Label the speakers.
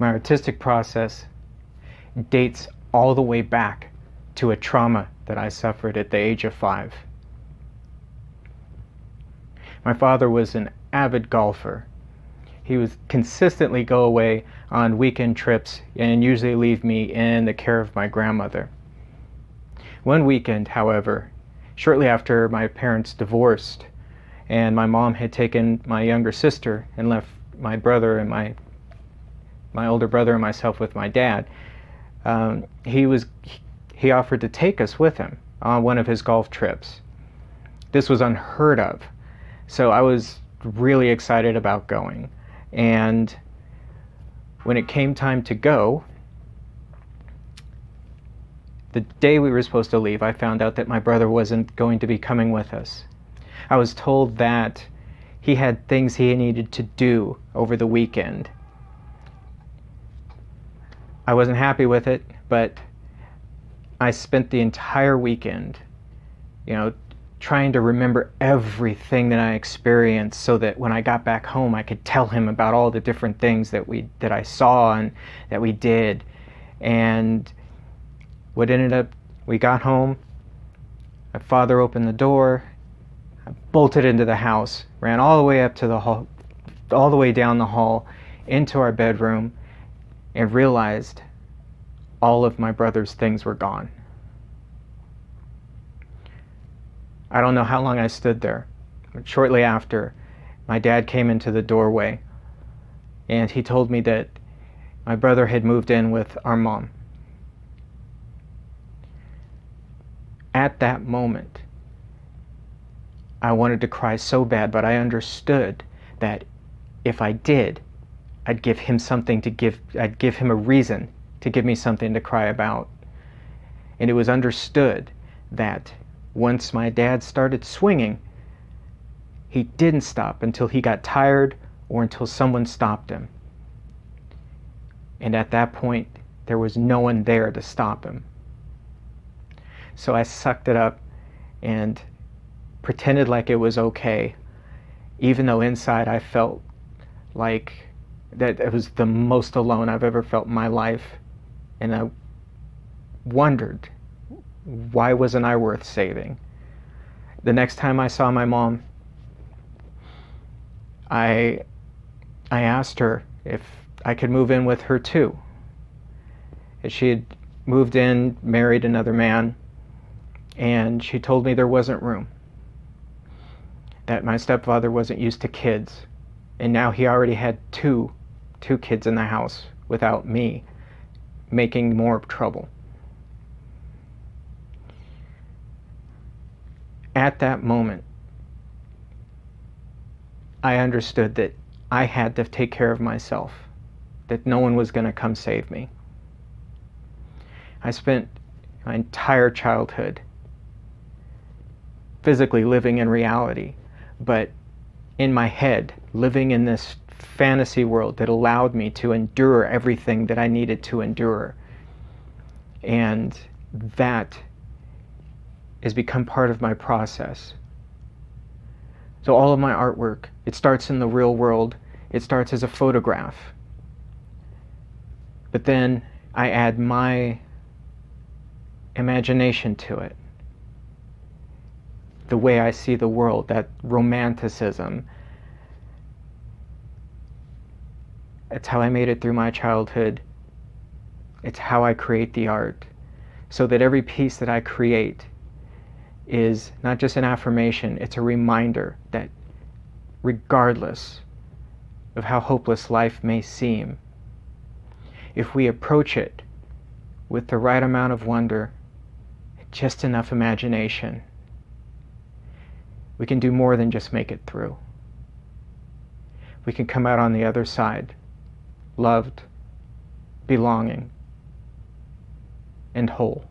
Speaker 1: My artistic process dates all the way back to a trauma that I suffered at the age of 5. My father was an avid golfer. He would consistently go away on weekend trips and usually leave me in the care of my grandmother. One weekend, however, shortly after my parents divorced and my mom had taken my younger sister and left my brother and my older brother and myself with my dad, he offered to take us with him on one of his golf trips. This was unheard of, so I was really excited about going. And when it came time to go, the day we were supposed to leave, I found out that my brother wasn't going to be coming with us. I was told that he had things he needed to do over the weekend. I wasn't happy with it, but I spent the entire weekend, trying to remember everything that I experienced so that when I got back home, I could tell him about all the different things that I saw and that we did. And what ended up, we got home, my father opened the door, I bolted into the house, ran all the way up to the hall, all the way down the hall into our bedroom, and realized all of my brother's things were gone. I don't know how long I stood there, but shortly after, my dad came into the doorway and he told me that my brother had moved in with our mom. At that moment, I wanted to cry so bad, but I understood that if I did, I'd give him I'd give him a reason to give me something to cry about. And it was understood that once my dad started swinging, he didn't stop until he got tired or until someone stopped him. And at that point, there was no one there to stop him. So I sucked it up and pretended like it was okay, even though inside I felt like that it was the most alone I've ever felt in my life. And I wondered, why wasn't I worth saving? The next time I saw my mom, I asked her if I could move in with her too. She had moved in, married another man, and she told me there wasn't room. That my stepfather wasn't used to kids, and now he already had two kids in the house without me, making more trouble. At that moment, I understood that I had to take care of myself, that no one was going to come save me. I spent my entire childhood physically living in reality, but in my head, living in this fantasy world that allowed me to endure everything that I needed to endure. And that has become part of my process. So all of my artwork, it starts in the real world. It starts as a photograph. But then I add my imagination to it. The way I see the world, that romanticism. It's how I made it through my childhood. It's how I create the art. So that every piece that I create is not just an affirmation, it's a reminder that regardless of how hopeless life may seem, if we approach it with the right amount of wonder, just enough imagination, we can do more than just make it through. We can come out on the other side, loved, belonging, and whole.